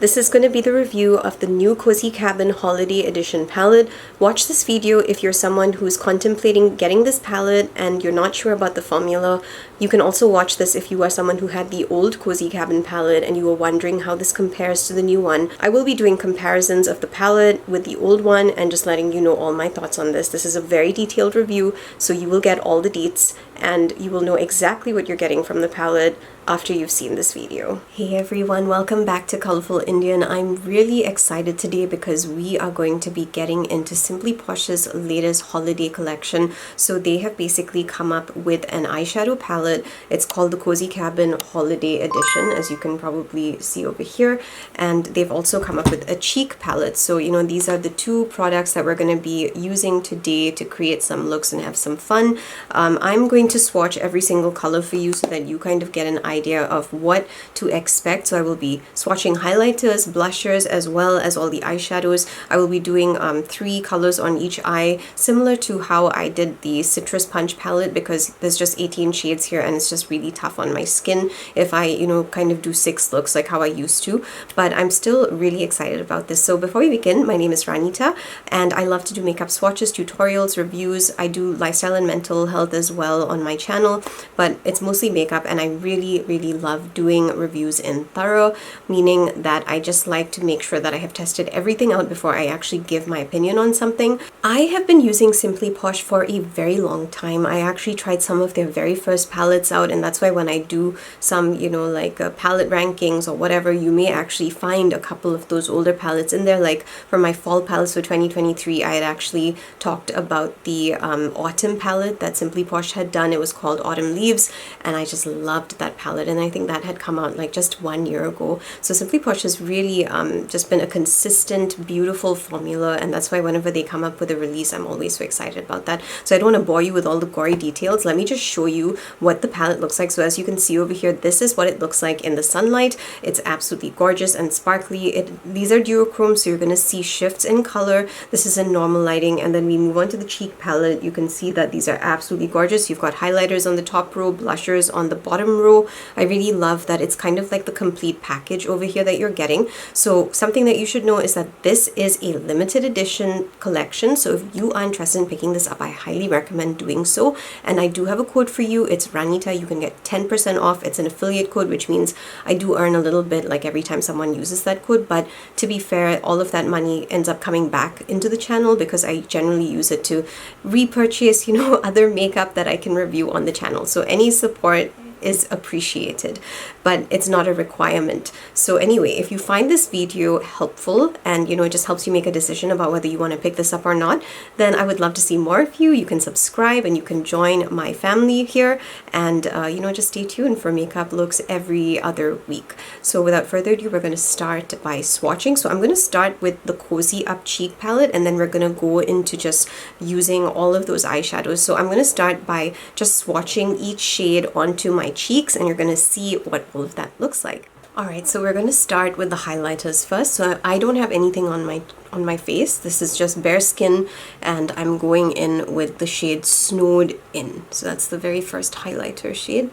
This is going to be the review of the new Cozy Cabin Holiday Edition palette. Watch this video if you're someone who's contemplating getting this palette and you're not sure about the formula. You can also watch this if you are someone who had the old Cozy Cabin palette and you were wondering how this compares to the new one. I will be doing comparisons of the palette with the old one and just letting you know all my thoughts on this. This is a very detailed review, so you will get all the deets and you will know exactly what you're getting from the palette after you've seen this video. Hey everyone, welcome back to Colourful Indian. I'm really excited today because we are going to be getting into Simply Posh's latest holiday collection. So they have basically come up with an eyeshadow palette. It's called the Cozy Cabin Holiday Edition, as you can probably see over here. And they've also come up with a cheek palette. So, you know, these are the two products that we're going to be using today to create some looks and have some fun. I'm going to swatch every single color for you so that you kind of get an idea of what to expect. So I will be swatching highlighters, blushers, as well as all the eyeshadows. I will be doing 3 colors on each eye, similar to how I did the Citrus Punch palette, because there's just 18 shades here and it's just really tough on my skin if I, you know, kind of do 6 looks like how I used to. But I'm still really excited about this. So before we begin, my name is Ranita and I love to do makeup swatches, tutorials, reviews. I do lifestyle and mental health as well on my channel, but it's mostly makeup, and I really love doing reviews in thorough, meaning that I just like to make sure that I have tested everything out before I actually give my opinion on something. I have been using Simply Posh for a very long time. I actually tried some of their very first palettes out, and that's why when I do some, you know, like palette rankings or whatever, you may actually find a couple of those older palettes in there. Like for my fall palettes for 2023, I had actually talked about the autumn palette that Simply Posh had done. It was called Autumn Leaves, and I just loved that palette, and I think that had come out like just 1 year ago. So Simply Posh has really just been a consistent, beautiful formula, and that's why whenever they come up with a release, I'm always so excited about that. So I don't want to bore you with all the gory details. Let me just show you what the palette looks like. So as you can see over here, this is what it looks like in the sunlight. It's absolutely gorgeous and sparkly. These are duochrome, so you're going to see shifts in color. This is in normal lighting, and then we move on to the cheek palette. You can see that these are absolutely gorgeous. You've got highlighters on the top row, blushers on the bottom row. I really love that it's kind of like the complete package over here that you're getting. So something that you should know is that this is a limited edition collection. So if you are interested in picking this up, I highly recommend doing so. And I do have a code for you. It's Ranita. You can get 10% off. It's an affiliate code, which means I do earn a little bit like every time someone uses that code. But to be fair, all of that money ends up coming back into the channel because I generally use it to repurchase, you know, other makeup that I can review on the channel. So any support is appreciated, but it's not a requirement. So anyway, if you find this video helpful and, you know, it just helps you make a decision about whether you want to pick this up or not, then I would love to see more of you. You can subscribe and you can join my family here, and you know, just stay tuned for makeup looks every other week. So without further ado, we're going to start by swatching. So I'm going to start with the Cozy Up Cheek palette, and then we're going to go into just using all of those eyeshadows. So I'm going to start by just swatching each shade onto my cheeks, and you're going to see what all of that looks like. Alright, so we're going to start with the highlighters first. So I don't have anything on my face. This is just bare skin, and I'm going in with the shade Snowed In. So that's the very first highlighter shade,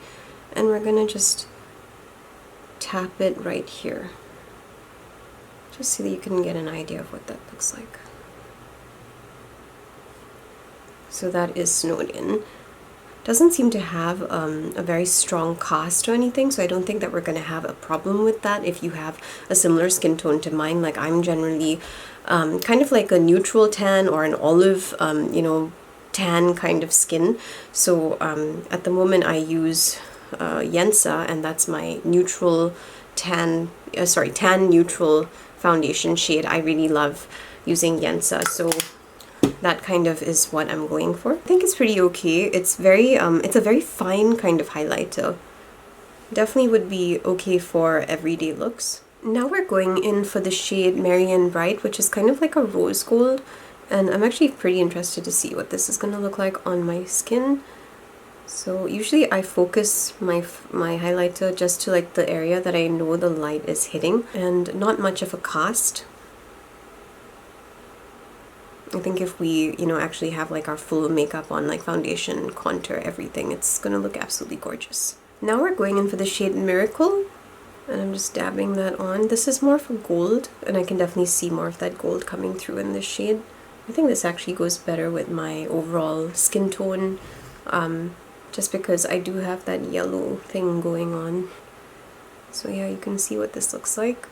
and we're going to just tap it right here, just so that you can get an idea of what that looks like. So that is Snowed In. Doesn't seem to have a very strong cast or anything, so I don't think that we're going to have a problem with that if you have a similar skin tone to mine. Like I'm generally kind of like a neutral tan or an olive, you know, tan kind of skin. So at the moment I use Yensa, and that's my neutral tan, tan neutral foundation shade. I really love using Yensa, so that kind of is what I'm going for. I think it's pretty okay. It's very it's a very fine kind of highlighter. Definitely would be okay for everyday looks. Now we're going in for the shade Marianne Bright, which is kind of like a rose gold, and I'm actually pretty interested to see what this is going to look like on my skin. So usually I focus my highlighter just to like the area that I know the light is hitting, and not much of a cast. I think if we, you know, actually have like our full makeup on, like foundation, contour, everything, it's gonna look absolutely gorgeous. Now we're going in for the shade Miracle, And I'm just dabbing that on. This is more for gold, and I can definitely see more of that gold coming through in this shade. I think this actually goes better with my overall skin tone, just because I do have that yellow thing going on. So yeah, you can see what this looks like.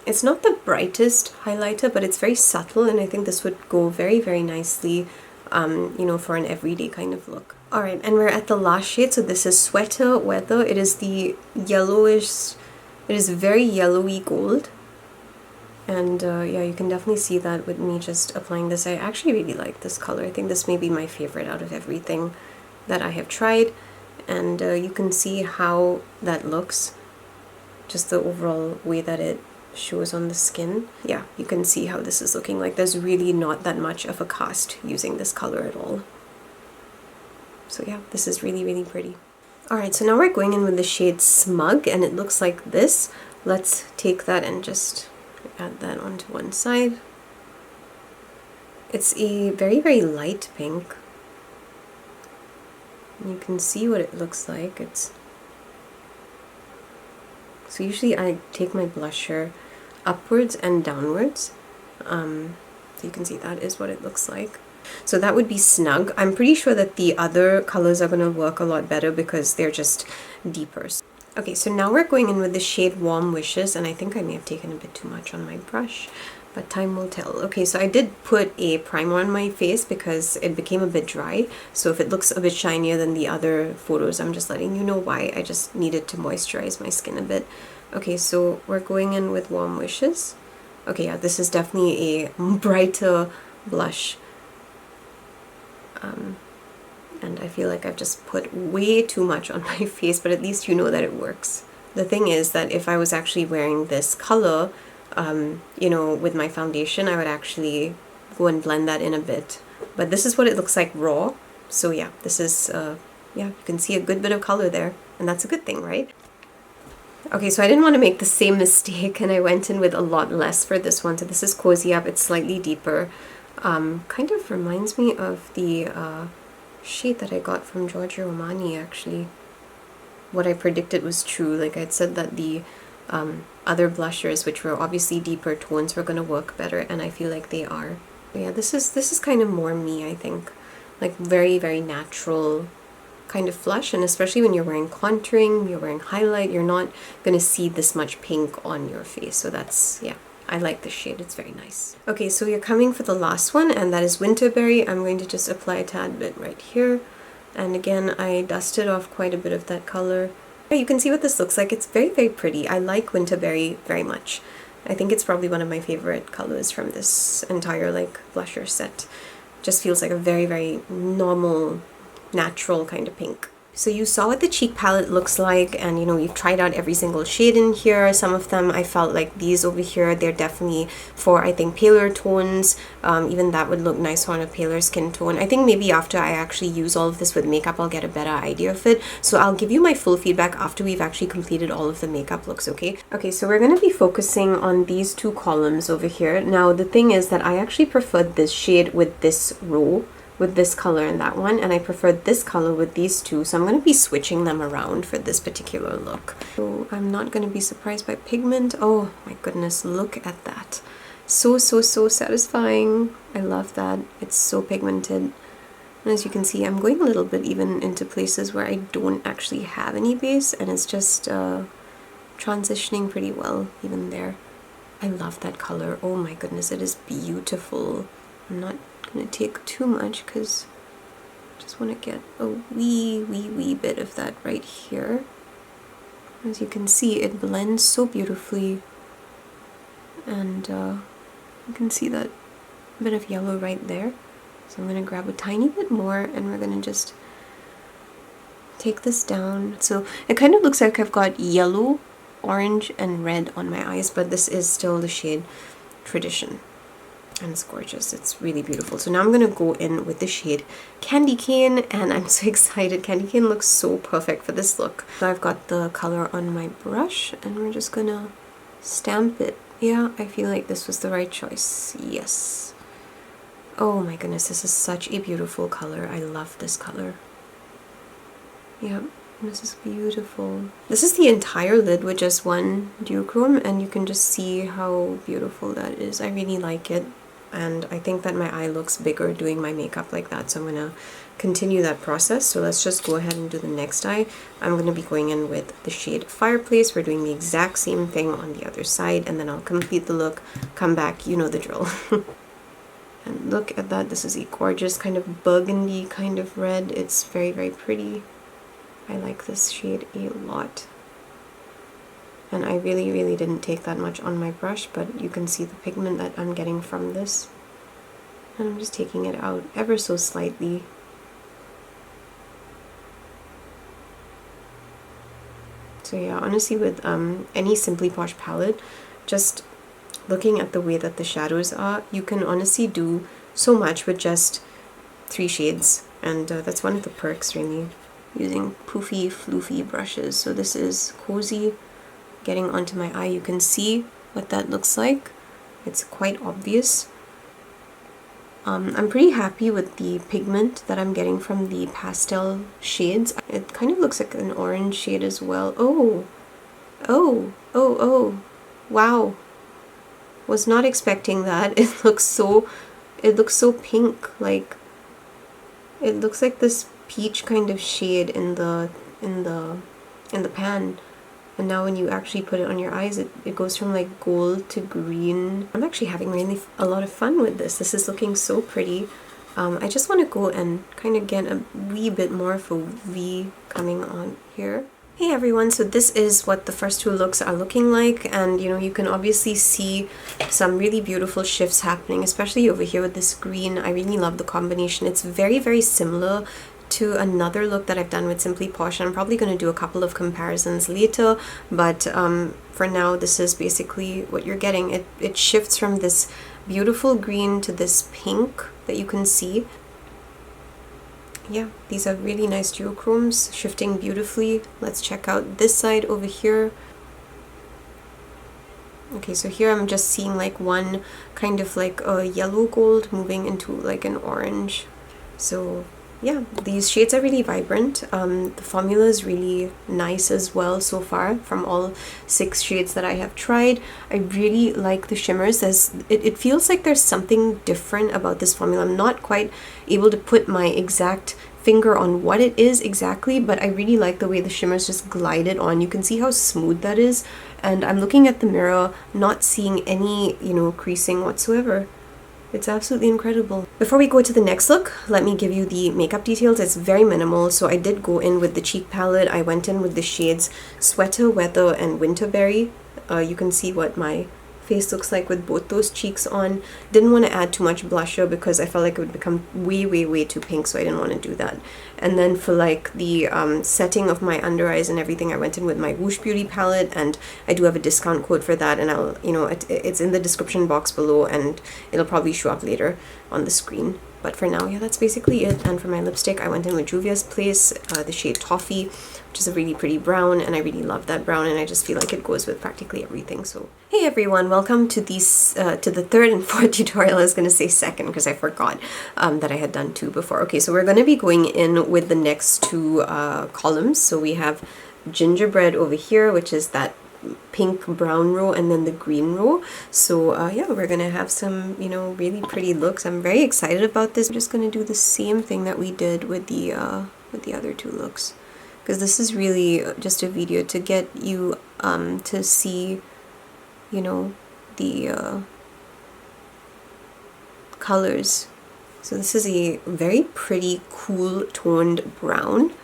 It's not the brightest highlighter, but it's very subtle, and I think this would go very, very nicely, you know, for an everyday kind of look. Alright, and we're at the last shade, so this is Sweater Weather. It is the yellowish, it is very yellowy gold. And yeah, you can definitely see that with me just applying this. I actually really like this color. I think this may be my favorite out of everything that I have tried. And you can see how that looks, just the overall way that it shows on the skin. Yeah, you can see how this is looking like. There's really not that much of a cast using this color at all. So yeah, this is really, really pretty. Alright, so now we're going in with the shade Smug, and it looks like this. Let's take that and just add that onto one side. It's a very, very light pink. You can see what it looks like. So usually I take my blusher upwards and downwards. So you can see that is what it looks like. So that would be Snug. I'm pretty sure that the other colors are going to work a lot better because they're just deeper. Okay, so now we're going in with the shade Warm Wishes, and I think I may have taken a bit too much on my brush, but time will tell. Okay, so I did put a primer on my face because it became a bit dry. So if it looks a bit shinier than the other photos, I'm just letting you know why. I just needed to moisturize my skin a bit. Okay, so we're going in with Warm Wishes. Okay, yeah, this is definitely a brighter blush. And I feel like I've just put way too much on my face, but at least you know that it works. The thing is that if I was actually wearing this color, you know, with my foundation, I would actually go and blend that in a bit. But this is what it looks like raw. So yeah, this is, yeah, you can see a good bit of color there, and that's a good thing, right? Okay, so I didn't want to make the same mistake, and I went in with a lot less for this one. So this is Cozy Up. It's slightly deeper. Kind of reminds me of the shade that I got from Giorgio Armani, actually. What I predicted was true. Like I'd said that the other blushers, which were obviously deeper tones, were going to work better, and I feel like they are. But yeah, this is kind of more me, I think. Like very, very natural kind of flush, and especially when you're wearing contouring, you're wearing highlight, you're not going to see this much pink on your face. So that's, yeah. I like this shade, it's very nice. Okay, so you're coming for the last one, and that is Winterberry. I'm going to just apply a tad bit right here. And again, I dusted off quite a bit of that color. You can see what this looks like. It's very, very pretty. I like Winterberry very much. I think it's probably one of my favorite colors from this entire like blusher set. Just feels like a very, very normal, natural kind of pink. So you saw what the cheek palette looks like, and you know, we've tried out every single shade in here. Some of them I felt like these over here, they're definitely for, I think, paler tones. Even that would look nice on a paler skin tone. I think maybe after I actually use all of this with makeup, I'll get a better idea of it. So I'll give you my full feedback after we've actually completed all of the makeup looks, okay? Okay, so we're going to be focusing on these two columns over here. Now, the thing is that I actually preferred this shade with this row, with this color and that one, and I preferred this color with these two, so I'm going to be switching them around for this particular look. So I'm not going to be surprised by pigment. Oh my goodness, look at that. So satisfying. I love that. It's so pigmented. And as you can see, I'm going a little bit even into places where I don't actually have any base, and it's just transitioning pretty well even there. I love that color. Oh my goodness, it is beautiful. I'm not going to take too much because I just want to get a wee bit of that right here. As you can see, it blends so beautifully, and you can see that bit of yellow right there. So I'm going to grab a tiny bit more, and we're going to just take this down. So it kind of looks like I've got yellow, orange, and red on my eyes, but this is still the shade Tradition. And it's gorgeous. It's really beautiful. So now I'm going to go in with the shade Candy Cane, and I'm so excited. Candy Cane looks so perfect for this look. So I've got the color on my brush, and we're just going to stamp it. Yeah, I feel like this was the right choice. Yes. Oh my goodness, this is such a beautiful color. I love this color. Yeah, This is beautiful. This is the entire lid with just one duochrome, and you can just see how beautiful that is. I really like it, and I think that my eye looks bigger doing my makeup like that, so I'm gonna continue that process. So let's just go ahead and do the next eye. I'm gonna be going in with the shade Fireplace. We're doing the exact same thing on the other side, and then I'll complete the look, come back, you know the drill. And look at that, this is a gorgeous kind of burgundy kind of red. It's very, very pretty. I like this shade a lot. And I really, really didn't take that much on my brush, but you can see the pigment that I'm getting from this. And I'm just taking it out ever so slightly. So yeah, honestly with any Simply Posh palette, just looking at the way that the shadows are, you can honestly do so much with just 3 shades. And that's one of the perks really. Using poofy, floofy brushes. So this is Cozy getting onto my eye. You can see what that looks like. It's quite obvious. I'm pretty happy with the pigment that I'm getting from the pastel shades. It kind of looks like an orange shade as well. Oh, oh, oh, oh, wow. Was not expecting that. It looks so pink. Like, it looks like this peach kind of shade in the pan, and now when you actually put it on your eyes, it goes from like gold to green. I'm actually having really a lot of fun with this. This is looking so pretty. I just want to go and kind of get a wee bit more of a V coming on here. Hey everyone, so this is what the first 2 looks are looking like, and you know, you can obviously see some really beautiful shifts happening, especially over here with this green. I really love the combination. It's very, very similar to another look that I've done with Simply Posh. I'm probably going to do a couple of comparisons later, but for now this is basically what you're getting. It shifts from this beautiful green to this pink that you can see. Yeah, these are really nice duochromes, shifting beautifully. Let's check out this side over here. Okay, so here I'm just seeing like one kind of like a yellow gold moving into like an orange. So yeah, these shades are really vibrant. The formula is really nice as well so far from all 6 shades that I have tried. I really like the shimmers. It feels like there's something different about this formula. I'm not quite able to put my exact finger on what it is exactly, but I really like the way the shimmers just glided on. You can see how smooth that is, and I'm looking at the mirror, not seeing any, you know, creasing whatsoever. It's absolutely incredible. Before we go to the next look, let me give you the makeup details. It's very minimal, so I did go in with the cheek palette. I went in with the shades Sweater, Weather, and Winterberry. You can see what my face looks like with both those cheeks on. Didn't want to add too much blusher because I felt like it would become way, way, way too pink, so I didn't want to do that. And then for like the setting of my under eyes and everything, I went in with my Woosh Beauty palette, and I do have a discount code for that, and I'll, you know, it's in the description box below, and it'll probably show up later on the screen. But for now, yeah, that's basically it. And for my lipstick, I went in with Juvia's Place, the shade Toffee, which is a really pretty brown, and I really love that brown, and I just feel like it goes with practically everything. So hey everyone, welcome to these to the 3rd and 4th tutorial. I was going to say 2nd because I forgot that I had done 2 before. Okay, so we're going to be going in with the next 2 columns. So we have Gingerbread over here, which is that pink brown row, and then the green row. So yeah, we're gonna have some, you know, really pretty looks. I'm very excited about this. I'm just gonna do the same thing that we did with the other 2 looks, because this is really just a video to get you to see, you know, the colors. So this is a very pretty cool toned brown.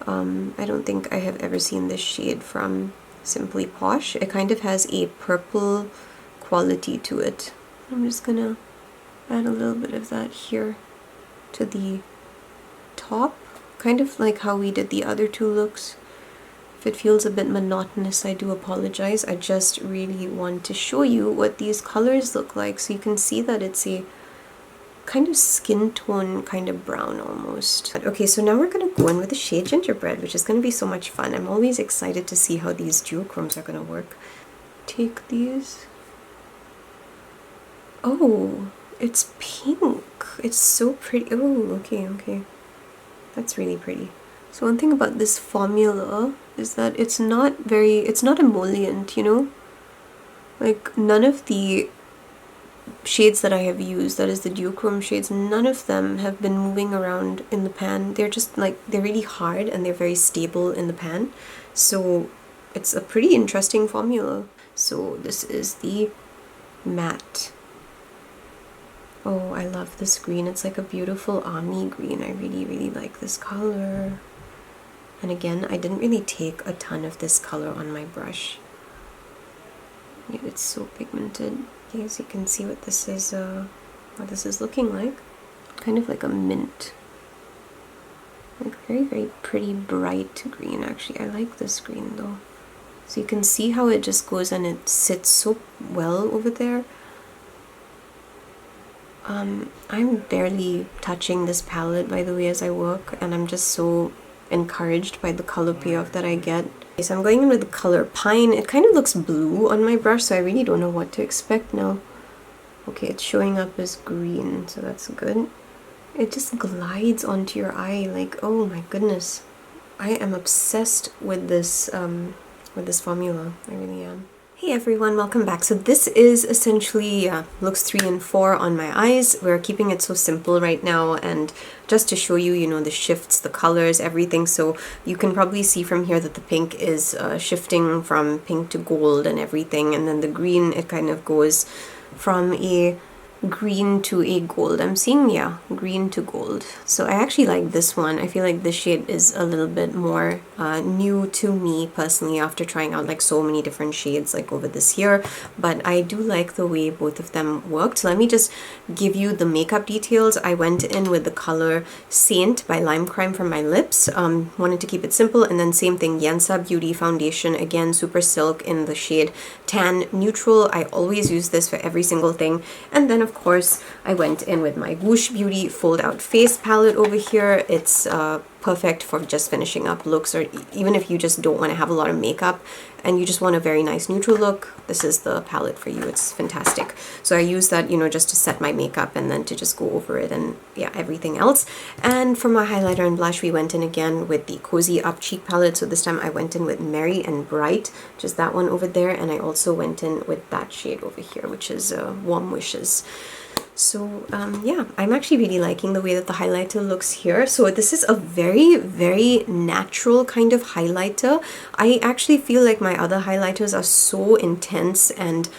I don't think I have ever seen this shade from Simply Posh. It kind of has a purple quality to it. I'm just gonna add a little bit of that here to the top, kind of like how we did the other 2 looks. If it feels a bit monotonous, I do apologize. I just really want to show you what these colors look like, so you can see that it's a kind of skin tone kind of brown almost. Okay, so now we're going to go in with the shade Gingerbread, which is going to be so much fun. I'm always excited to see how these duochromes are going to work. Take these. Oh, it's pink. It's so pretty. Oh, okay. That's really pretty. So one thing about this formula is that it's not emollient, you know? Like none of the shades that I have used, that is the duochrome shades, none of them have been moving around in the pan. They're just like, they're really hard and they're very stable in the pan. So it's a pretty interesting formula. So this is the matte. Oh, I love this green. It's like a beautiful army green. I really, really like this color. And again, I didn't really take a ton of this color on my brush. Yet it's so pigmented. Okay, so you can see what this is looking like. Kind of like a mint. Like very, very pretty bright green actually. I like this green though. So you can see how it just goes and it sits so well over there. I'm barely touching this palette by the way as I work, and I'm just so encouraged by the color payoff that I get. Okay, so I'm going in with the color Pine. It kind of looks blue on my brush, so I really don't know what to expect now. Okay, it's showing up as green, so that's good. It just glides onto your eye like, oh my goodness. I am obsessed with this formula. I really am. Hey everyone, welcome back. So this is essentially looks 3 and 4 on my eyes. We're keeping it so simple right now, and just to show you, you know, the shifts, the colors, everything. So you can probably see from here that the pink is shifting from pink to gold and everything, and then the green, it kind of goes from a green to a gold. I'm seeing, yeah, green to gold. So I actually like this one. I feel like this shade is a little bit more new to me personally after trying out like so many different shades like over this year, but I do like the way both of them worked. So let me just give you the makeup details. I went in with the color Saint by Lime Crime for my lips. Wanted to keep it simple, and then same thing, Yensa Beauty foundation, again super silk in the shade Tan Neutral. I always use this for every single thing. And then of course I went in with my Whoosh Beauty Fold Out Face palette over here. It's perfect for just finishing up looks, or even if you just don't want to have a lot of makeup and you just want a very nice neutral look, this is the palette for you. It's fantastic. So I use that, you know, just to set my makeup and then to just go over it and yeah, everything else. And for my highlighter and blush, we went in again with the Cozy Up Cheek palette. So this time I went in with Merry and Bright, just that one over there, and I also went in with that shade over here, which is Warm Wishes. So yeah, I'm actually really liking the way that the highlighter looks here. So this is a very, very natural kind of highlighter. I actually feel like my other highlighters are so intense and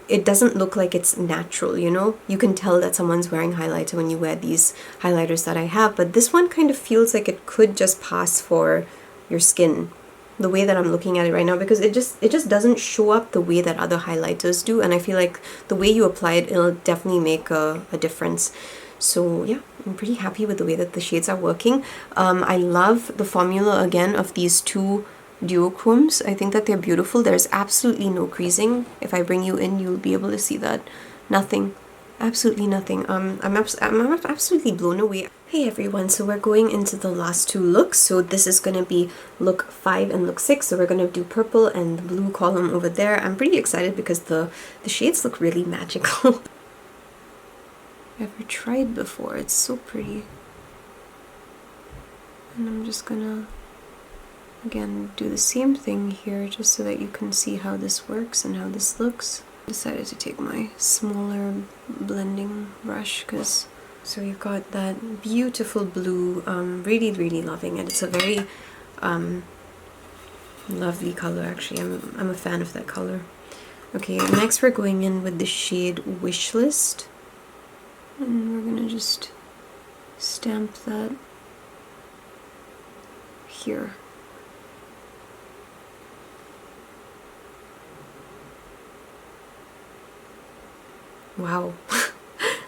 it doesn't look like it's natural, you know? You can tell that someone's wearing highlighter when you wear these highlighters that I have, but this one kind of feels like it could just pass for your skin, the way that I'm looking at it right now, because it just doesn't show up the way that other highlighters do, and I feel like the way you apply it, it'll definitely make a difference. So yeah, I'm pretty happy with the way that the shades are working. I love the formula again of these two duochromes. I think that they're beautiful. There's absolutely no creasing. If I bring you in, you'll be able to see that. Nothing. Absolutely nothing. I'm absolutely blown away. Hey everyone, so we're going into the last two looks. So this is going to be look 5 and look 6. So we're going to do purple and the blue column over there. I'm pretty excited because the shades look really magical. Never tried before. It's so pretty. And I'm just gonna again do the same thing here just so that you can see how this works and how this looks. Decided to take my smaller blending brush because so you've got that beautiful blue. Really, really loving it. It's a very lovely color actually. I'm a fan of that color. Okay, next we're going in with the shade Wishlist, and we're gonna just stamp that here. Wow.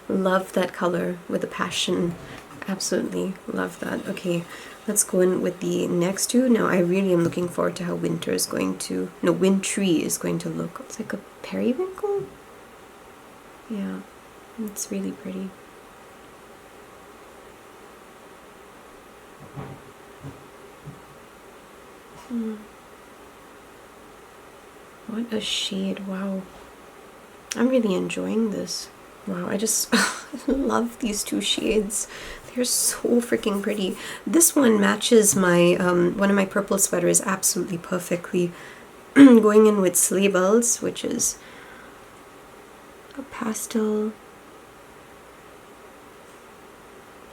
Love that color with a passion. Absolutely love that. Okay, let's go in with the next two. Now I really am looking forward to how Wintry is going to look. It's like a periwinkle? Yeah, it's really pretty. What a shade, wow. I'm really enjoying this. Wow, I just love these two shades. They're so freaking pretty. This one matches my one of my purple sweaters absolutely perfectly. Going in with Sleigh Bells, which is a pastel.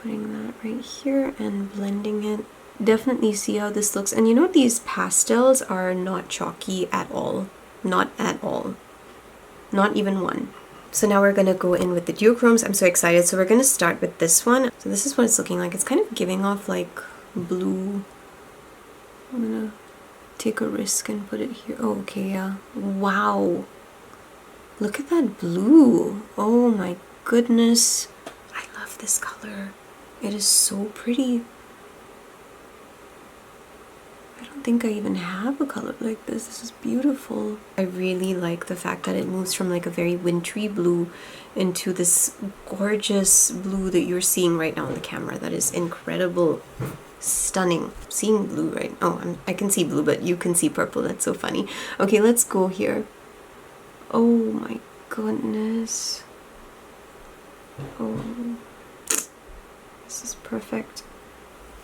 Putting that right here and blending it. Definitely see how this looks. And you know, these pastels are not chalky at all. Not at all. Not even one. So now we're going to go in with the duochromes. I'm so excited. So we're going to start with this one. So this is what it's looking like. It's kind of giving off like blue. I'm going to take a risk and put it here. Oh, okay, yeah. Wow. Look at that blue. Oh my goodness. I love this color. It is so pretty. I don't think I even have a color like this. This is beautiful. I really like the fact that it moves from like a very wintry blue into this gorgeous blue that you're seeing right now on the camera. That is incredible. Stunning. Seeing blue right. Oh, I can see blue, but you can see purple. That's so funny. Okay, let's go here. Oh my goodness. Oh, this is perfect.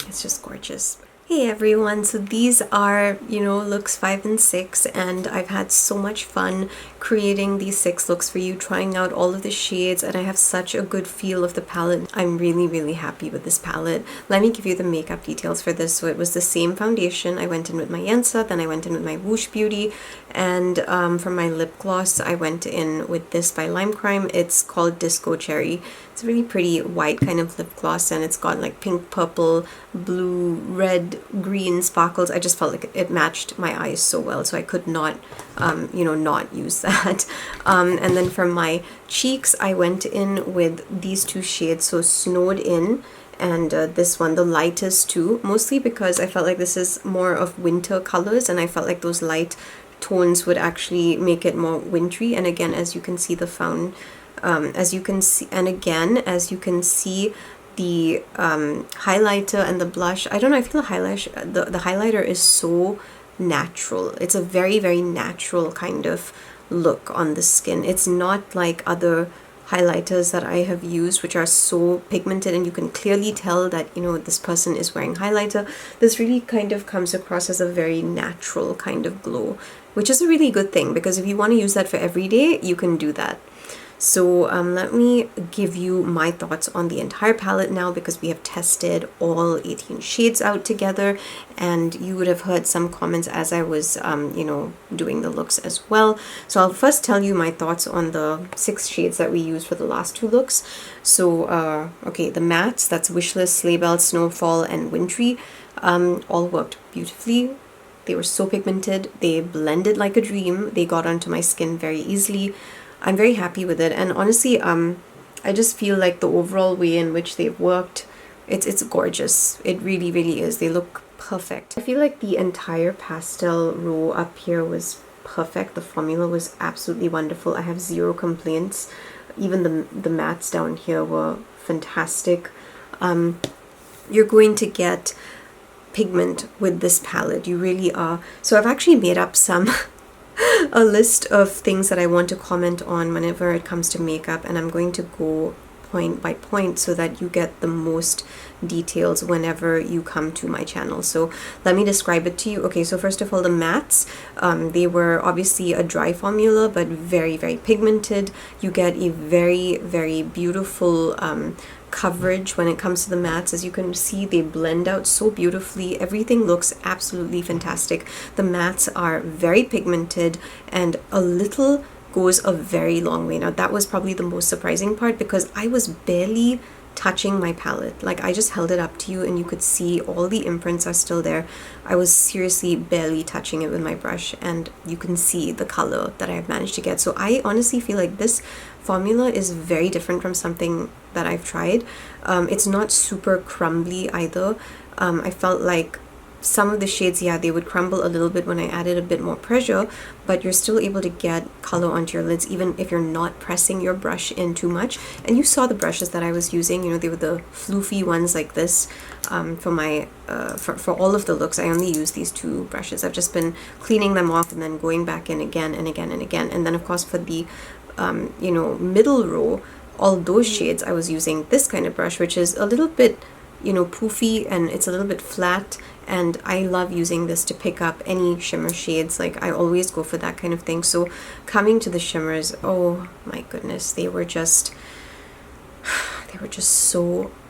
It's just gorgeous. Hey everyone, so these are, you know, looks 5 and 6, and I've had so much fun creating these 6 looks for you, trying out all of the shades, and I have such a good feel of the palette. I'm really happy with this palette. Let me give you the makeup details for this. So it was the same foundation. I went in with my Yansa, then I went in with my Woosh Beauty, and for my lip gloss I went in with this by Lime Crime. It's called Disco Cherry. It's a really pretty white kind of lip gloss, and it's got like pink, purple, blue, red, green sparkles. I just felt like it matched my eyes so well, so I could not, you know, not use that. And then for my cheeks, I went in with these two shades, so Snowed In and this one, the lightest too, mostly because I felt like this is more of winter colors, and I felt like those light tones would actually make it more wintry. And again, as you can see, the as you can see, and again, as you can see, the highlighter and the blush, I don't know, I feel the highlighter is so natural. It's a very natural kind of look on the skin. It's not like other highlighters that I have used, which are so pigmented and you can clearly tell that, you know, this person is wearing highlighter. This really kind of comes across as a very natural kind of glow, which is a really good thing, because if you want to use that for every day, you can do that. So let me give you my thoughts on the entire palette now, because we have tested all 18 shades out together, and you would have heard some comments as I was, you know, doing the looks as well. So I'll first tell you my thoughts on the 6 shades that we used for the last 2 looks. So, okay, the mattes, that's Wishlist, Sleigh Bell, Snowfall, and Wintry, all worked beautifully. They were so pigmented, they blended like a dream, they got onto my skin very easily. I'm very happy with it, and honestly, I just feel like the overall way in which they've worked, it's gorgeous. It really is. They look perfect. I feel like the entire pastel row up here was perfect. The formula was absolutely wonderful. I have 0 complaints. Even the mattes down here were fantastic. You're going to get pigment with this palette. You really are. So I've actually made up some a list of things that I want to comment on whenever it comes to makeup, and I'm going to go point by point so that you get the most details whenever you come to my channel. So let me describe it to you. Okay, so first of all, the mattes, they were obviously a dry formula, but very pigmented. You get a very beautiful coverage when it comes to the mattes. As you can see, they blend out so beautifully. Everything looks absolutely fantastic. The mattes are very pigmented, and a little goes a very long way. Now that was probably the most surprising part, because I was barely touching my palette. Like, I just held it up to you and you could see all the imprints are still there. I was seriously barely touching it with my brush, and you can see the color that I've managed to get. So I honestly feel like this formula is very different from something that I've tried. It's not super crumbly either. I felt like some of the shades, yeah, they would crumble a little bit when I added a bit more pressure, but you're still able to get color onto your lids even if you're not pressing your brush in too much. And you saw the brushes that I was using, you know, they were the floofy ones like this. For my for all of the looks, I only use these 2 brushes. I've just been cleaning them off and then going back in again and again and again. And then of course for the you know, middle row, all those shades, I was using this kind of brush, which is a little bit, you know, poofy, and it's a little bit flat, and I love using this to pick up any shimmer shades. Like, I always go for that kind of thing. So coming to the shimmers, oh my goodness, they were just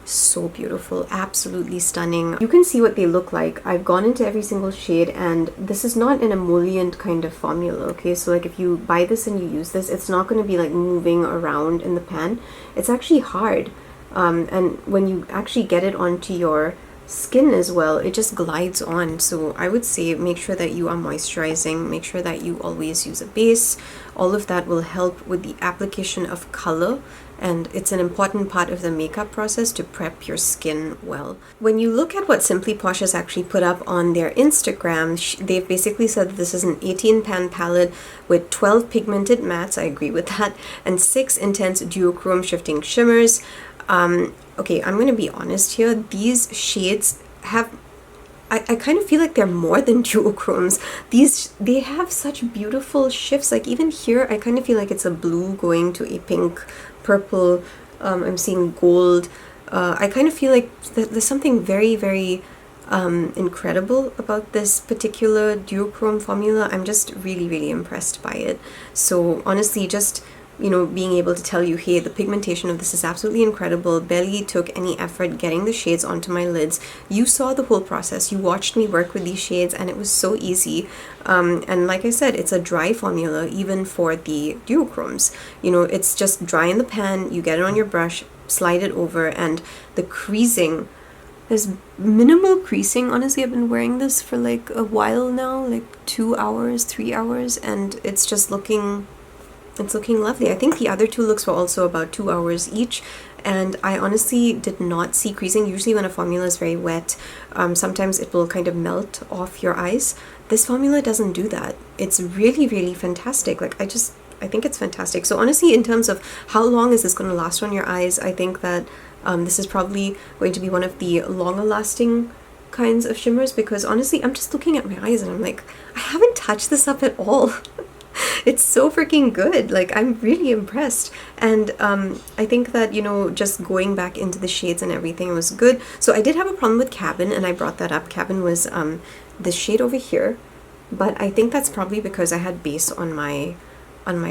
so beautiful, absolutely stunning. You can see what they look like. I've gone into every single shade, and this is not an emollient kind of formula, okay? So like if you buy this and you use this, it's not going to be like moving around in the pan. It's actually hard, and when you actually get it onto your skin as well, it just glides on. So I would say make sure that you are moisturizing, make sure that you always use a base. All of that will help with the application of color, and it's an important part of the makeup process to prep your skin well. When you look at what Simply Posh has actually put up on their Instagram, they've basically said that this is an 18 pan palette with 12 pigmented mattes, I agree with that, and 6 intense duochrome shifting shimmers. Okay, I'm going to be honest here. These shades have, I kind of feel like they're more than duochromes. They have such beautiful shifts. Like even here, I kind of feel like it's a blue going to a pink, purple. I'm seeing gold. I kind of feel like there's something very, very incredible about this particular duochrome formula. I'm just really, really impressed by it. So honestly, just, you know, being able to tell you, hey, the pigmentation of this is absolutely incredible, barely took any effort getting the shades onto my lids. You saw the whole process. You watched me work with these shades, and it was so easy. And like I said, it's a dry formula even for the duochromes. You know, it's just dry in the pan, you get it on your brush, slide it over, and the creasing, there's minimal creasing. Honestly, I've been wearing this for like a while now, like 2 hours, 3 hours, and it's just looking lovely. I think the other two looks were also about 2 hours each, and I honestly did not see creasing. Usually when a formula is very wet, sometimes it will kind of melt off your eyes. This formula doesn't do that. It's really, really fantastic. Like I think it's fantastic. So honestly, in terms of how long is this going to last on your eyes, I think that this is probably going to be one of the longer lasting kinds of shimmers, because honestly, I'm just looking at my eyes and I'm like, I haven't touched this up at all. It's so freaking good. Like, I'm really impressed. And I think that, you know, just going back into the shades and everything was good. So I did have a problem with Cabin, and I brought that up. Cabin was this shade over here, but I think that's probably because I had base on my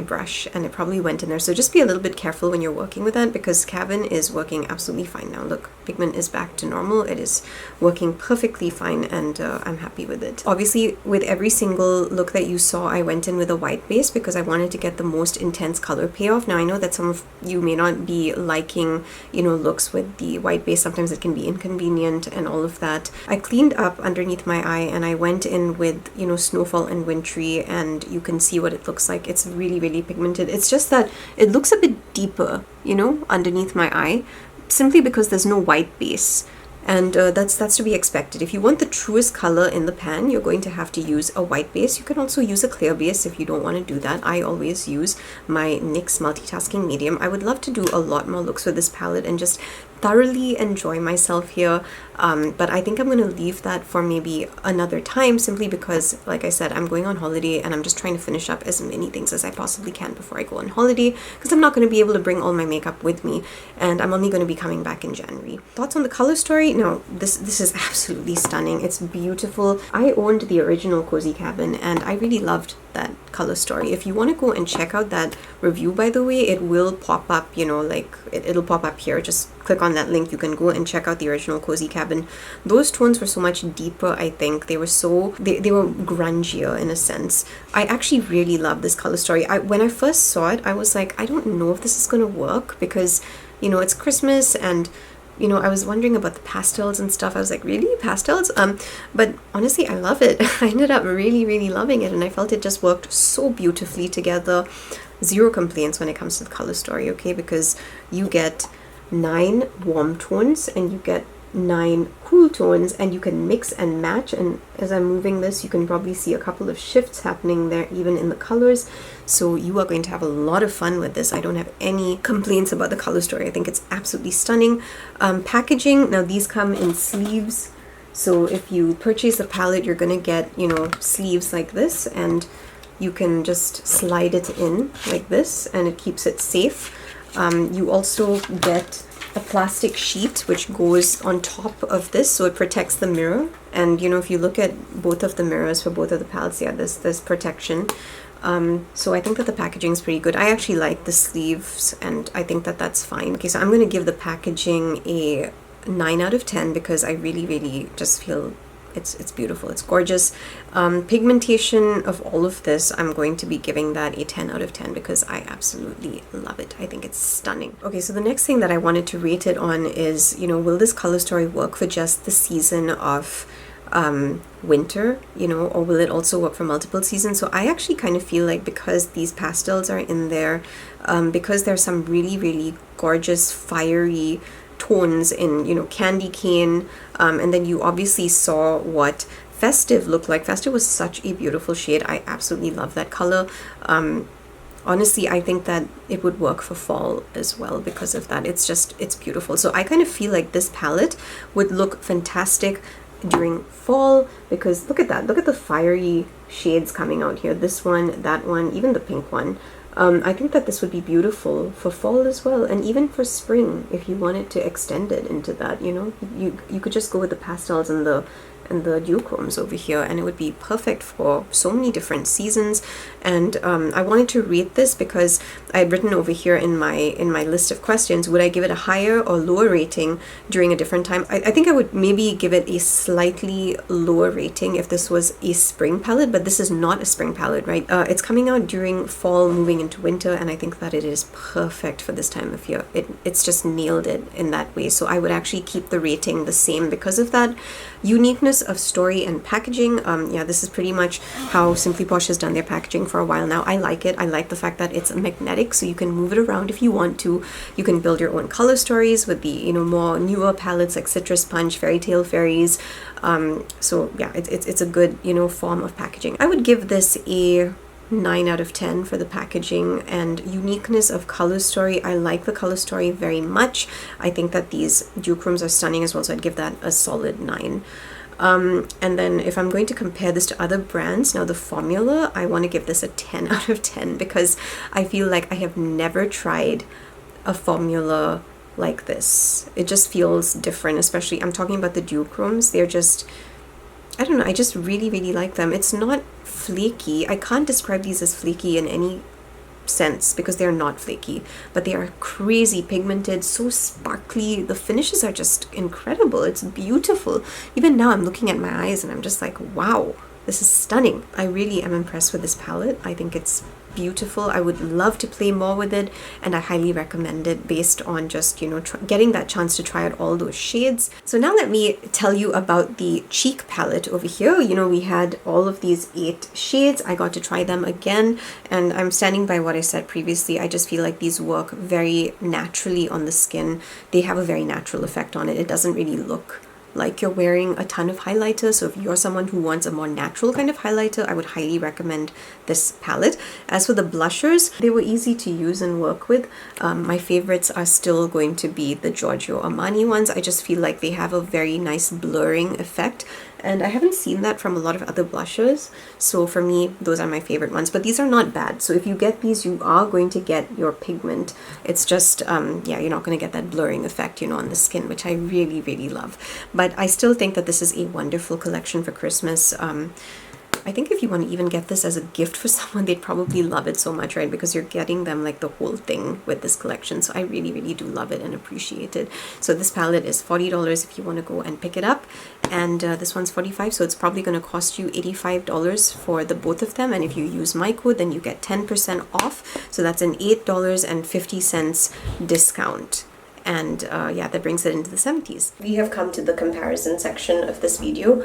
brush and it probably went in there. So just be a little bit careful when you're working with that, because Cabin is working absolutely fine now. Look, pigment is back to normal. It is working perfectly fine, and I'm happy with it. Obviously, with every single look that you saw, I went in with a white base because I wanted to get the most intense color payoff. Now I know that some of you may not be liking, you know, looks with the white base. Sometimes it can be inconvenient and all of that. I cleaned up underneath my eye and I went in with, you know, Snowfall and Wintry, and you can see what it looks like. It's really, really pigmented. It's just that it looks a bit deeper, you know, underneath my eye, simply because there's no white base. And that's to be expected. If you want the truest color in the pan, you're going to have to use a white base. You can also use a clear base if you don't want to do that. I always use my NYX Multitasking Medium. I would love to do a lot more looks with this palette and just thoroughly enjoy myself here, but I think I'm going to leave that for maybe another time, simply because, like I said, I'm going on holiday and I'm just trying to finish up as many things as I possibly can before I go on holiday, because I'm not going to be able to bring all my makeup with me, and I'm only going to be coming back in January. Thoughts on the color story? No, this is absolutely stunning. It's beautiful. I owned the original Cozy Cabin and I really loved that color story. If you want to go and check out that review, by the way, it will pop up, you know, like it'll pop up here. Just click on that link. You can go and check out the original Cozy Cabin. Those tones were so much deeper. I think they were they were grungier in a sense. I actually really love this color story. When I first saw it, I was like, I don't know if this is gonna work, because, you know, it's Christmas and, you know, I was wondering about the pastels and stuff. I was like, really? Pastels? But honestly, I love it. I ended up really, really loving it, and I felt it just worked so beautifully together. Zero complaints when it comes to the color story, okay? Because you get 9 warm tones and you get 9 cool tones, and you can mix and match. And as I'm moving this, you can probably see a couple of shifts happening there, even in the colors. So you are going to have a lot of fun with this. I don't have any complaints about the color story. I think it's absolutely stunning. Packaging, now these come in sleeves. So if you purchase a palette, you're gonna get, you know, sleeves like this, and you can just slide it in like this and it keeps it safe. You also get a plastic sheet which goes on top of this, so it protects the mirror. And you know, if you look at both of the mirrors for both of the palettes, yeah, there's protection. So I think that the packaging is pretty good. I actually like the sleeves, and I think that that's fine. Okay, so I'm going to give the packaging a 9 out of 10 because I really just feel it's beautiful. It's gorgeous. Pigmentation of all of this, I'm going to be giving that a 10 out of 10 because I absolutely love it. I think it's stunning. Okay, so the next thing that I wanted to rate it on is, you know, will this color story work for just the season of winter, you know, or will it also work for multiple seasons? So I actually kind of feel like, because these pastels are in there, because there's some really gorgeous fiery tones in, you know, candy cane, and then you obviously saw what Festive looked like. Festive was such a beautiful shade. I absolutely love that color. Honestly, I think that it would work for fall as well because of that. It's beautiful. So I kind of feel like this palette would look fantastic during fall because look at that. Look at the fiery shades coming out here. This one, that one, even the pink one. I think that this would be beautiful for fall as well, and even for spring if you wanted to extend it into that, you know. You could just go with the pastels and the duochromes over here, and it would be perfect for so many different seasons. And I wanted to rate this because I had written over here in my list of questions, would I give it a higher or lower rating during a different time? I think I would maybe give it a slightly lower rating if this was a spring palette, but this is not a spring palette, right? It's coming out during fall, moving into winter, and I think that it is perfect for this time of year. It's just nailed it in that way. So I would actually keep the rating the same because of that. Uniqueness of story and packaging, yeah, this is pretty much how Simply Posh has done their packaging for a while now. I like it. I like the fact that it's magnetic, so you can move it around if you want to. You can build your own color stories with the, you know, more newer palettes like Citrus Punch, Fairy Tale Fairies. So yeah, it's a good, you know, form of packaging. I would give this a 9 out of 10 for the packaging and uniqueness of color story. I like the color story very much. I think that these duochromes are stunning as well, so I'd give that a solid 9. And then if I'm going to compare this to other brands, now the formula, I want to give this a 10 out of 10 because I feel like I have never tried a formula like this. It just feels different, especially I'm talking about the duochromes. They're just, I don't know, I just really like them. It's not flaky. I can't describe these as flaky in any sense because they're not flaky, but they are crazy pigmented, so sparkly. The finishes are just incredible. It's beautiful. Even now I'm looking at my eyes and I'm just like, wow, this is stunning. I really am impressed with this palette. I think it's beautiful. I would love to play more with it, and I highly recommend it based on just, you know, getting that chance to try out all those shades. So now let me tell you about the cheek palette over here. You know, we had all of these 8 shades. I got to try them again, and I'm standing by what I said previously. I just feel like these work very naturally on the skin. They have a very natural effect on it. It doesn't really look like you're wearing a ton of highlighter. So if you're someone who wants a more natural kind of highlighter, I would highly recommend this palette. As for the blushers, they were easy to use and work with. My favorites are still going to be the Giorgio Armani ones. I just feel like they have a very nice blurring effect, and I haven't seen that from a lot of other blushers. So for me, those are my favorite ones, but these are not bad. So if you get these, you are going to get your pigment. It's just, yeah, you're not going to get that blurring effect, you know, on the skin, which I really love. But I still think that this is a wonderful collection for Christmas. I think if you want to even get this as a gift for someone, they'd probably love it so much, right? Because you're getting them like the whole thing with this collection. So I really do love it and appreciate it. So this palette is $40 if you want to go and pick it up. And this one's $45, so it's probably going to cost you $85 for the both of them. And if you use my code, then you get 10% off. So that's an $8.50 discount. And yeah, that brings it into the 70s. We have come to the comparison section of this video.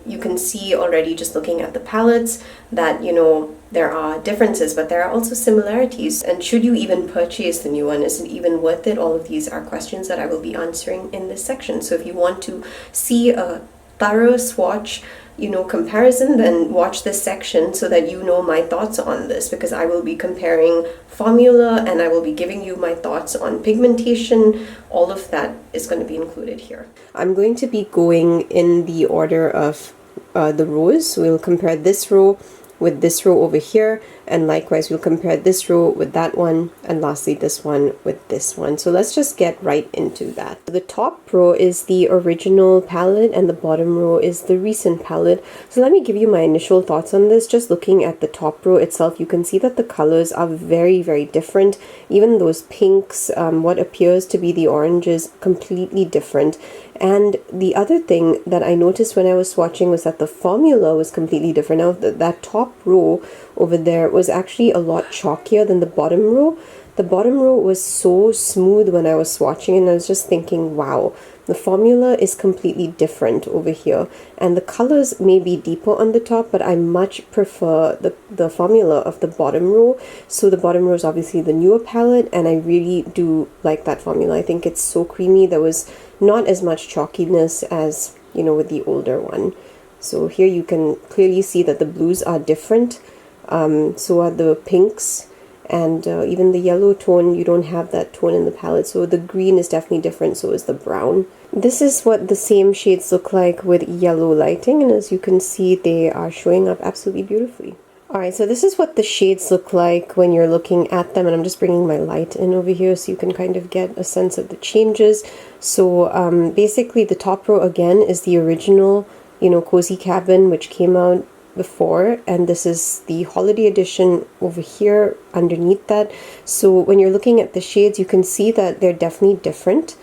You can see already just looking at the palettes that, you know, there are differences, but there are also similarities. And should you even purchase the new one? Is it even worth it? All of these are questions that I will be answering in this section. So if you want to see a thorough swatch, you know, comparison, then watch this section so that you know my thoughts on this, because I will be comparing formula and I will be giving you my thoughts on pigmentation. All of that is going to be included here. I'm going to be going in the order of the rows. So we'll compare this row with this row over here, and likewise we'll compare this row with that one, and lastly this one with this one. So let's just get right into that. The top row is the original palette and the bottom row is the recent palette. So let me give you my initial thoughts on this. Just looking at the top row itself, you can see that the colors are very, very different. Even those pinks, what appears to be the orange is completely different. And the other thing that I noticed when I was swatching was that the formula was completely different. Now, that top row over there was actually a lot chalkier than the bottom row. The bottom row was so smooth when I was swatching, and I was just thinking, wow, the formula is completely different over here. And the colors may be deeper on the top, but I much prefer the formula of the bottom row. So the bottom row is obviously the newer palette, and I really do like that formula. I think it's so creamy. There was not as much chalkiness as, you know, with the older one. So here you can clearly see that the blues are different. So are the pinks, and even the yellow tone, you don't have that tone in the palette. So the green is definitely different, so is the brown. This is what the same shades look like with yellow lighting, and as you can see, they are showing up absolutely beautifully. Alright, so this is what the shades look like when you're looking at them, and I'm just bringing my light in over here so you can kind of get a sense of the changes. So basically the top row again is the original, you know, Cozy Cabin, which came out before, and this is the holiday edition over here underneath that. So when you're looking at the shades, you can see that they're definitely different.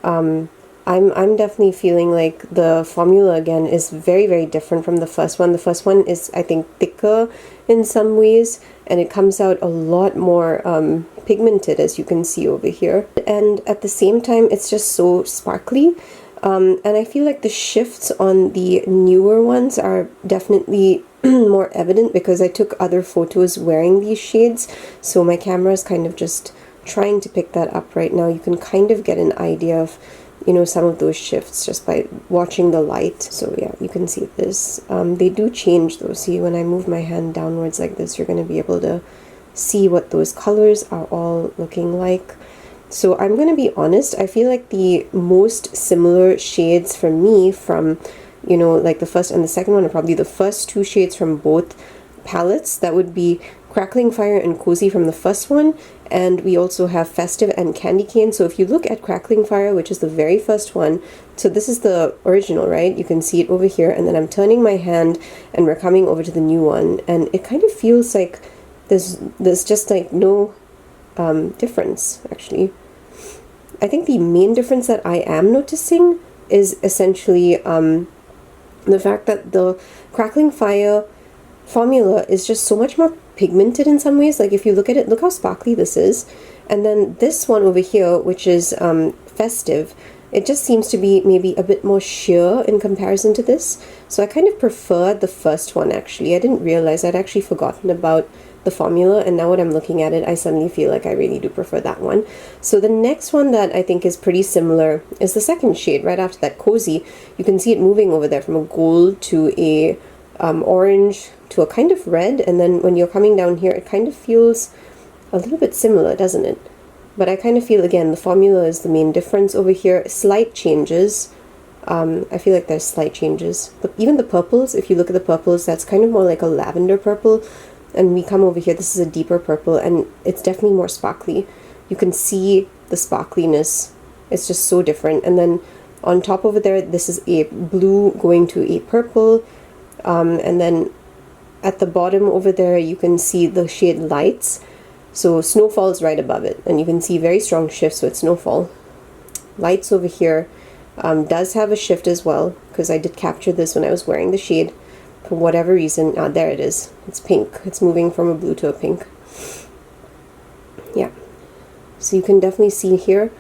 I'm definitely feeling like the formula again is very, very different from the first one. The first one is, I think, thicker in some ways, and it comes out a lot more pigmented, as you can see over here. And at the same time, it's just so sparkly. And I feel like the shifts on the newer ones are definitely more evident because I took other photos wearing these shades. So my camera is kind of just trying to pick that up right now. You can kind of get an idea of, you know, some of those shifts just by watching the light. So yeah, you can see this. They do change though. See, when I move my hand downwards like this, you're going to be able to see what those colors are all looking like. So I'm going to be honest, I feel like the most similar shades for me from, you know, like the first and the second one are probably the first two shades from both palettes. That would be Crackling Fire and Cozy from the first one, and we also have Festive and Candy Cane. So if you look at Crackling Fire, which is the very first one, so this is the original, right? You can see it over here, and then I'm turning my hand and we're coming over to the new one, and it kind of feels like there's just like no difference actually. I think the main difference that I am noticing is essentially the fact that the Crackling Fire formula is just so much more pigmented in some ways. Like if you look at it, look how sparkly this is. And then this one over here, which is Festive, it just seems to be maybe a bit more sheer in comparison to this. So I kind of preferred the first one actually. I didn't realize I'd actually forgotten about the formula, and now when I'm looking at it, I suddenly feel like I really do prefer that one. So the next one that I think is pretty similar is the second shade right after that, Cozy. You can see it moving over there from a gold to a orange to a kind of red, and then when you're coming down here, it kind of feels a little bit similar, doesn't it? But I kind of feel, again, the formula is the main difference over here. Slight changes. I feel like there's slight changes. But even the purples, if you look at the purples, that's kind of more like a lavender purple. And we come over here, this is a deeper purple, and it's definitely more sparkly. You can see the sparkliness. It's just so different. And then on top over there, this is a blue going to a purple. And then at the bottom over there, you can see the shade Lights. So Snowfall is right above it, and you can see very strong shifts with Snowfall. Lights over here does have a shift as well, because I did capture this when I was wearing the shade. For whatever reason, there it is. It's pink. It's moving from a blue to a pink. Yeah. So you can definitely see here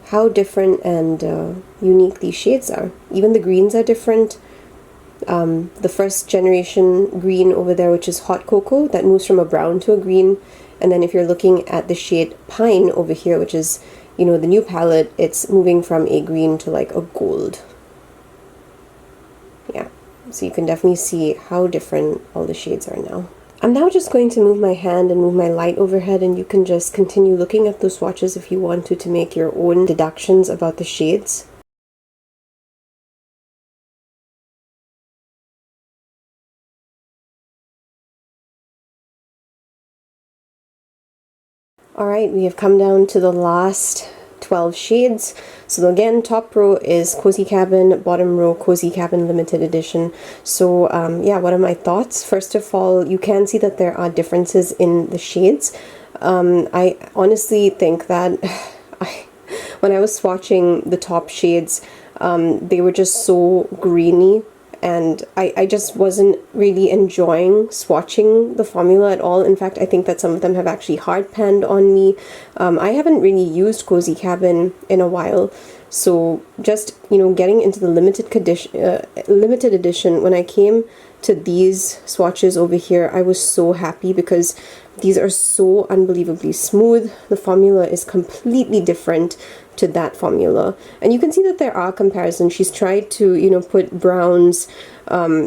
how different and unique these shades are. Even the greens are different. The first generation green over there, which is Hot Cocoa, that moves from a brown to a green. And then if you're looking at the shade Pine over here, which is, you know, the new palette, it's moving from a green to like a gold. Yeah. So you can definitely see how different all the shades are now. I'm now just going to move my hand and move my light overhead, and you can just continue looking at those swatches if you want to make your own deductions about the shades. Alright, we have come down to the last 12 shades. So again, top row is Cozy Cabin, bottom row Cozy Cabin Limited Edition. So yeah, what are my thoughts? First of all, you can see that there are differences in the shades. I honestly think that when I was swatching the top shades, they were just so greeny, and I just wasn't really enjoying swatching the formula at all. In fact, I think that some of them have actually hard panned on me. I haven't really used Cozy Cabin in a while, so just, you know, getting into the limited edition, when I came to these swatches over here, I was so happy because these are so unbelievably smooth. The formula is completely different to that formula, and you can see that there are comparisons. She's tried to, you know, put browns,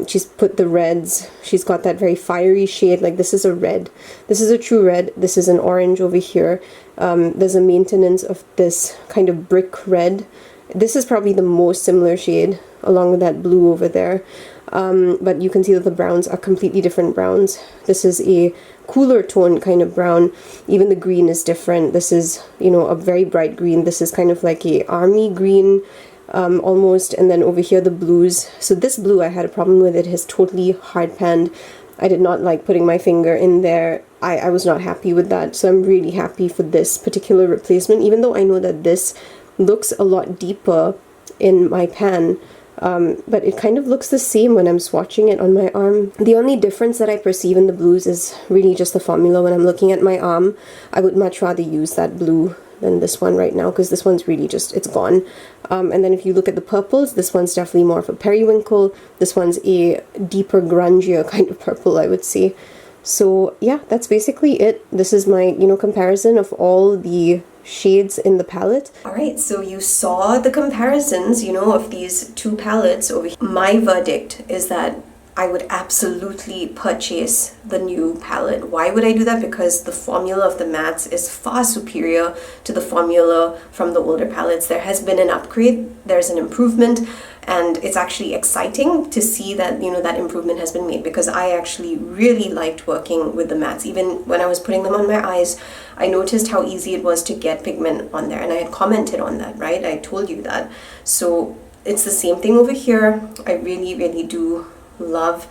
she's put the reds, she's got that very fiery shade, like this is a red, this is a true red, this is an orange over here. There's a maintenance of this kind of brick red. This is probably the most similar shade along with that blue over there. But you can see that the browns are completely different browns. This is a cooler tone kind of brown. Even the green is different. This is, you know, a very bright green. This is kind of like a army green almost. And then over here the blues. So this blue, I had a problem with. It has totally hard panned. I did not like putting my finger in there. I was not happy with that. So I'm really happy for this particular replacement, even though I know that this looks a lot deeper in my pan. But it kind of looks the same when I'm swatching it on my arm. The only difference that I perceive in the blues is really just the formula. When I'm looking at my arm, I would much rather use that blue than this one right now, because this one's really just, it's gone. And then if you look at the purples, this one's definitely more of a periwinkle. This one's a deeper, grungier kind of purple, I would say. So yeah, that's basically it. This is my, you know, comparison of all the shades in the palette. Alright, so you saw the comparisons, you know, of these two palettes over here. My verdict is that I would absolutely purchase the new palette. Why would I do that? Because the formula of the mattes is far superior to the formula from the older palettes. There has been an upgrade, there's an improvement, and it's actually exciting to see that, you know, that improvement has been made, because I actually really liked working with the mattes. Even when I was putting them on my eyes, I noticed how easy it was to get pigment on there, and I had commented on that, right? I told you that. So it's the same thing over here. I really, really do love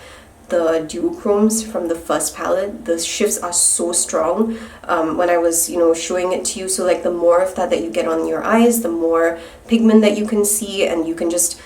the duochromes from the first palette. The shifts are so strong when I was, you know, showing it to you. So like the more of that you get on your eyes, the more pigment that you can see, and you can just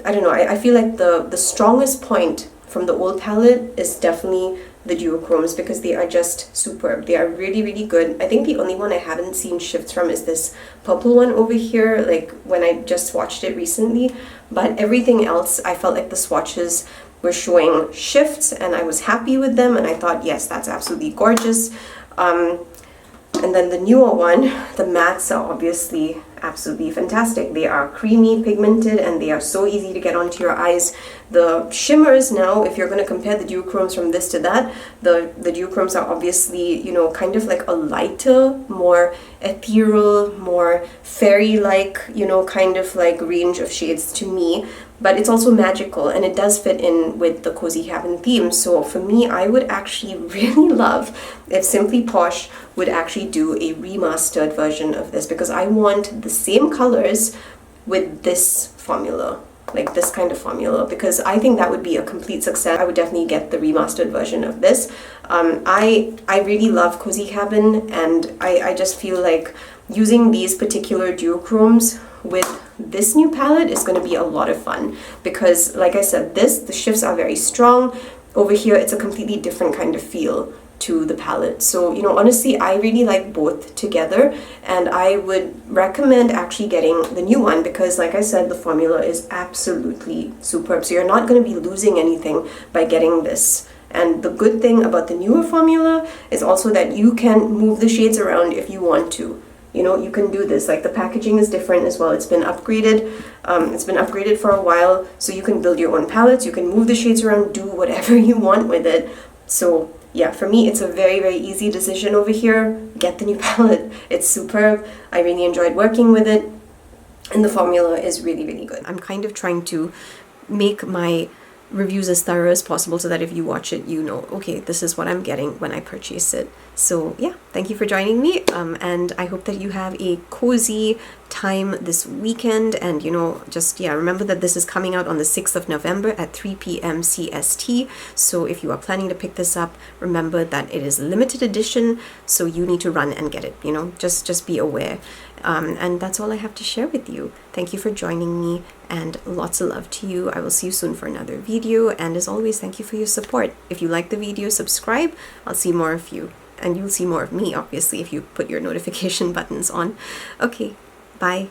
I don't know, I feel like the strongest point from the old palette is definitely the duochromes, because they are just superb. They are really, really good. I think the only one I haven't seen shifts from is this purple one over here, like when I just swatched it recently. But everything else, I felt like the swatches were showing shifts, and I was happy with them, and I thought, yes, that's absolutely gorgeous. And then the newer one, the mattes are obviously absolutely fantastic. They are creamy, pigmented, and they are so easy to get onto your eyes. The shimmers now, if you're going to compare the duochromes from this to that, the duochromes are obviously, you know, kind of like a lighter, more ethereal, more fairy-like, you know, kind of like range of shades to me. But it's also magical, and it does fit in with the Cozy Cabin theme. So for me, I would actually really love if Simply Posh would actually do a remastered version of this, because I want the same colors with this formula, like this kind of formula, because I think that would be a complete success. I would definitely get the remastered version of this. I really love Cozy Cabin, and I just feel like using these particular duochromes with this new palette is going to be a lot of fun, because like I said, the shifts are very strong. Over here it's a completely different kind of feel to the palette. So, you know, honestly, I really like both together, and I would recommend actually getting the new one, because like I said, the formula is absolutely superb. So you're not going to be losing anything by getting this. And the good thing about the newer formula is also that you can move the shades around if you want to. You know, you can do this. Like the packaging is different as well. It's been upgraded. It's been upgraded for a while, so you can build your own palettes. You can move the shades around, do whatever you want with it. So yeah, for me, it's a very, very easy decision over here. Get the new palette. It's superb. I really enjoyed working with it, and the formula is really, really good. I'm kind of trying to make my reviews as thorough as possible so that if you watch it, you know, okay, this is what I'm getting when I purchase it. So yeah, thank you for joining me, and I hope that you have a cozy time this weekend. And you know, just yeah, remember that this is coming out on the 6th of November at 3 p.m. CST. So if you are planning to pick this up, remember that it is limited edition, so you need to run and get it, you know, just be aware. And that's all I have to share with you. Thank you for joining me, and lots of love to you. I will see you soon for another video, and as always, thank you for your support. If you like the video, subscribe. I'll see more of you, and you'll see more of me, obviously, if you put your notification buttons on. Okay, bye.